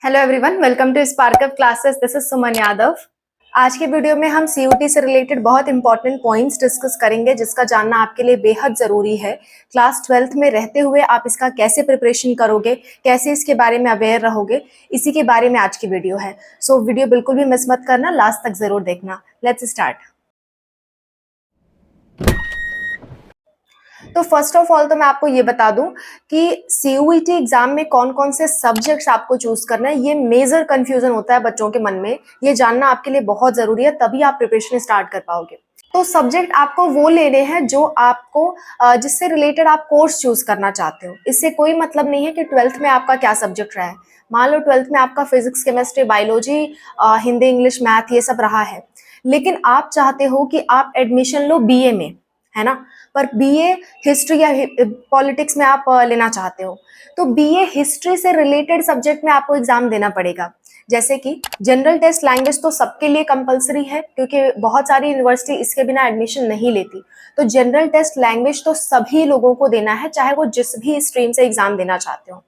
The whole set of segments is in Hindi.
Hello everyone, welcome to spark up classes. This is Suman Yadav. आज के वीडियो में हम सीयूटी से रिलेटेड बहुत इंपॉर्टेंट पॉइंट्स डिस्कस करेंगे जिसका जानना आपके लिए बेहद जरूरी है। क्लास 12th में रहते हुए आप इसका कैसे प्रिपरेशन करोगे, कैसे इसके बारे में अवेयर रहोगे, इसी के बारे में आज की वीडियो है। सो वीडियो बिल्कुल भी मिस मत करना, लास्ट तक जरूर देखना। Let's start. तो फर्स्ट ऑफ ऑल तो मैं आपको ये बता दूं कि सीयूईटी एग्जाम में कौन कौन से सब्जेक्ट्स आपको चूज करना है। ये मेजर कंफ्यूजन होता है बच्चों के मन में, ये जानना आपके लिए बहुत जरूरी है, तभी आप प्रिपरेशन स्टार्ट कर पाओगे। तो सब्जेक्ट आपको वो लेने हैं जो आपको जिससे रिलेटेड आप कोर्स चूज करना चाहते हो। इससे कोई मतलब नहीं है कि 12th में आपका क्या सब्जेक्ट रहा है। मान लो 12th में आपका physics, chemistry, biology, Hindi, English, math ये सब रहा है, लेकिन आप चाहते हो कि आप एडमिशन लो बीए में, है ना। पर बीए हिस्ट्री या पॉलिटिक्स में आप लेना चाहते हो, तो बीए हिस्ट्री से रिलेटेड सब्जेक्ट में आपको एग्जाम देना पड़ेगा। जैसे कि जनरल टेस्ट लैंग्वेज तो सबके लिए कंपलसरी है, क्योंकि बहुत सारी यूनिवर्सिटी इसके बिना एडमिशन नहीं लेती। तो जनरल टेस्ट लैंग्वेज तो सभी लोगों को देना है, चाहे वो जिस भी स्ट्रीम से एग्जाम देना चाहते हो।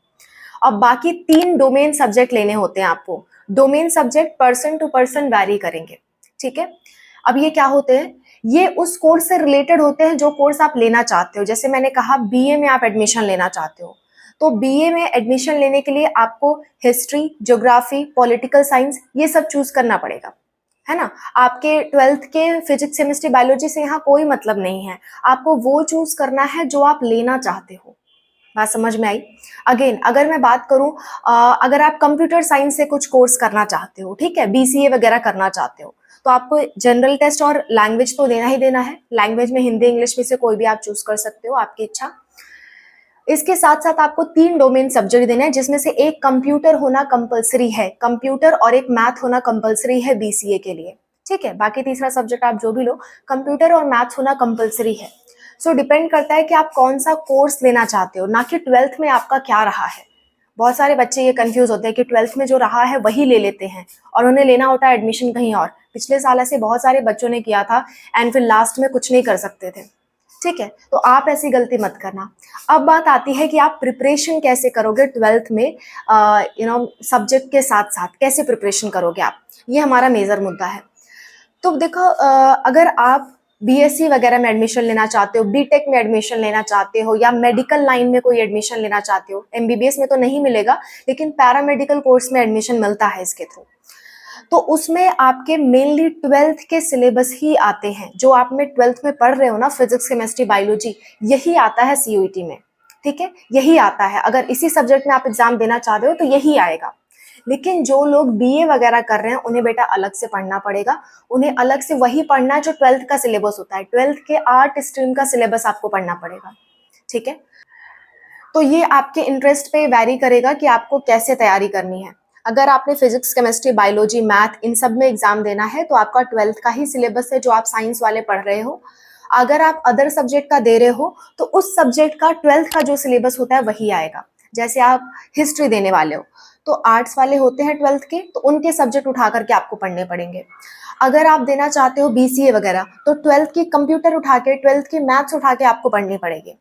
अब बाकी 3 डोमेन सब्जेक्ट लेने होते हैं आपको। Domain subject person to person vary करेंगे, ठीक है। अब ये क्या होते हैं? ये उस कोर्स से रिलेटेड होते हैं जो कोर्स आप लेना चाहते हो। जैसे मैंने कहा बीए में आप एडमिशन लेना चाहते हो, तो बीए में एडमिशन लेने के लिए आपको हिस्ट्री, ज्योग्राफी, पॉलिटिकल साइंस ये सब चूज करना पड़ेगा, है ना। आपके 12th के फिजिक्स, केमिस्ट्री, बायोलॉजी से यहाँ कोई मतलब नहीं है। आपको वो चूज करना है जो आप लेना चाहते हो। बात समझ में आई? अगेन अगर मैं बात करूं, अगर आप कंप्यूटर साइंस से कुछ कोर्स करना चाहते हो, ठीक है, बीसीए वगैरह करना चाहते हो, तो आपको जनरल टेस्ट और लैंग्वेज तो देना ही देना है। लैंग्वेज में हिंदी, इंग्लिश में से कोई भी आप चूज कर सकते हो, आपकी इच्छा। इसके साथ साथ आपको 3 डोमेन सब्जेक्ट देना है, जिसमें से एक कंप्यूटर होना कंपलसरी है, कंप्यूटर, और एक मैथ होना कंपलसरी है बीसीए के लिए, ठीक है। बाकी तीसरा सब्जेक्ट आप जो भी लो, कंप्यूटर और मैथ होना कंपलसरी है। सो डिपेंड करता है कि आप कौन सा कोर्स लेना चाहते हो, ना कि 12th में आपका क्या रहा है। बहुत सारे बच्चे ये कंफ्यूज होते हैं कि 12th में जो रहा है वही ले लेते हैं, और उन्हें लेना होता है एडमिशन कहीं और। पिछले साल ऐसे बहुत सारे बच्चों ने किया था, एंड फिर लास्ट में कुछ नहीं कर सकते थे, ठीक है। तो आप ऐसी गलती मत करना। अब बात आती है कि आप प्रिपरेशन कैसे करोगे 12th में, सब्जेक्ट के साथ साथ कैसे प्रिपरेशन करोगे आप, ये हमारा मेजर मुद्दा है। तो देखो, अगर आप बीएससी वगैरह में एडमिशन लेना चाहते हो, बीटेक में एडमिशन लेना चाहते हो, या मेडिकल लाइन में कोई एडमिशन लेना चाहते हो, एमबीबीएस में तो नहीं मिलेगा, लेकिन पैरामेडिकल कोर्स में एडमिशन मिलता है इसके थ्रू, तो उसमें आपके मेनली 12th के सिलेबस ही आते हैं। जो आप में 12th में पढ़ रहे हो ना, फिजिक्स, केमिस्ट्री, बायोलॉजी, यही आता है सीयूईटी में, ठीक है, यही आता है। अगर इसी सब्जेक्ट में आप एग्जाम देना चाह रहे हो तो यही आएगा। लेकिन जो लोग बीए वगैरह कर रहे हैं उन्हें बेटा अलग से पढ़ना पड़ेगा। उन्हें अलग से वही पढ़ना है जो 12th का सिलेबस होता है। 12th के आर्ट स्ट्रीम का सिलेबस आपको पढ़ना पड़ेगा, ठीक है। तो ये आपके इंटरेस्ट पे वैरी करेगा कि आपको कैसे तैयारी करनी है। अगर आपने physics, chemistry, biology, math in सब में एग्जाम देना है तो आपका 12th का ही सिलेबस है जो आप साइंस वाले पढ़ रहे हो। अगर आप अदर सब्जेक्ट का दे रहे हो तो उस सब्जेक्ट का 12th का जो सिलेबस होता है वही आएगा। जैसे आप हिस्ट्री देने वाले हो तो आर्ट्स वाले होते हैं 12th के, तो उनके सब्जेक्ट उठा करके आपको पढ़ने पड़ेंगे। अगर आप देना चाहते हो बीसीए वगैरह तो 12th की कंप्यूटर उठा के, 12th की मैथ्स उठा के आपको पढ़नी पड़ेगी।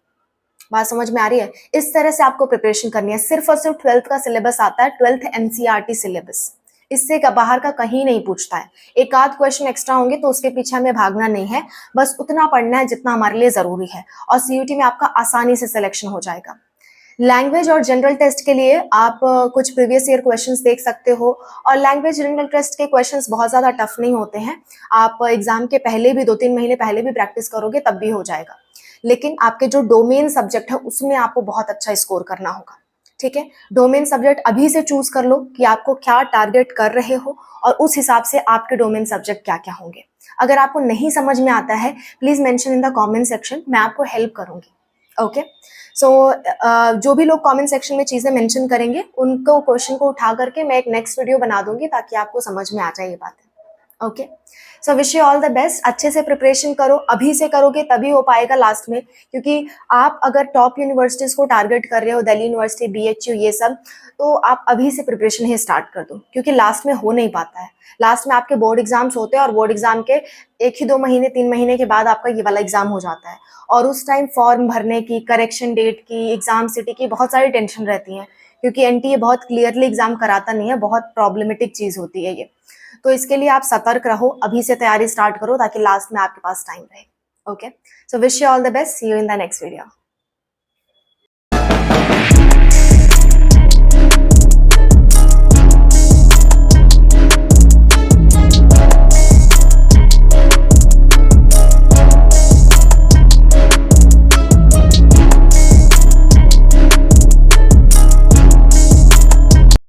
बात समझ में आ रही है? इस तरह से आपको प्रिपरेशन करनी है। सिर्फ और सिर्फ 12th का सिलेबस आता है, 12th एनसीईआरटी सिलेबस। इससे का बाहर का कहीं नहीं पूछता है। एक आध क्वेश्चन एक्स्ट्रा होंगे तो उसके पीछे हमें भागना नहीं है, बस उतना पढ़ना है जितना हमारे लिए जरूरी है, और सीयूटी में आपका आसानी से सिलेक्शन हो जाएगा। लैंग्वेज और जनरल टेस्ट के लिए आप कुछ प्रीवियस ईयर क्वेश्चंस देख सकते हो, और लैंग्वेज जनरल टेस्ट के क्वेश्चंस बहुत ज़्यादा टफ नहीं होते हैं। आप एग्जाम के पहले भी 2-3 महीने पहले भी प्रैक्टिस करोगे तब भी हो जाएगा। लेकिन आपके जो डोमेन सब्जेक्ट है उसमें आपको बहुत अच्छा स्कोर करना होगा, ठीक है। डोमेन सब्जेक्ट अभी से चूज कर लो कि आपको क्या टारगेट कर रहे हो, और उस हिसाब से आपके डोमेन सब्जेक्ट क्या क्या होंगे। अगर आपको नहीं समझ में आता है please mention in the comment section, मैं आपको हेल्प करूंगी, ओके। सो जो भी लोग कमेंट सेक्शन में चीजें मेंशन करेंगे उनको क्वेश्चन को उठा करके मैं एक नेक्स्ट वीडियो बना दूंगी ताकि आपको समझ में आ जाए ये बात, okay. So wish you all the best. अच्छे से प्रिपरेशन करो, अभी से करोगे तभी हो पाएगा लास्ट में, क्योंकि आप अगर टॉप यूनिवर्सिटीज को टारगेट कर रहे हो, दिल्ली यूनिवर्सिटी, बीएचयू, ये सब, तो आप अभी से प्रिपरेशन ही स्टार्ट कर दो, क्योंकि लास्ट में हो नहीं पाता है। लास्ट में आपके बोर्ड एग्जाम्स होते हैं, और बोर्ड एग्जाम के 1 ही 2 महीने 3 महीने के बाद आपका ये वाला एग्जाम हो जाता है, और उस टाइम फॉर्म भरने की, करेक्शन डेट की, एग्जाम सिटी की बहुत सारी टेंशन रहती है, क्योंकि एनटीए बहुत क्लियरली एग्जाम कराता नहीं है, बहुत प्रॉब्लमेटिक चीज होती है ये। तो इसके लिए आप सतर्क रहो, अभी से तैयारी स्टार्ट करो ताकि लास्ट में आपके पास टाइम रहे। Okay, so wish you all the best, see you in the next video.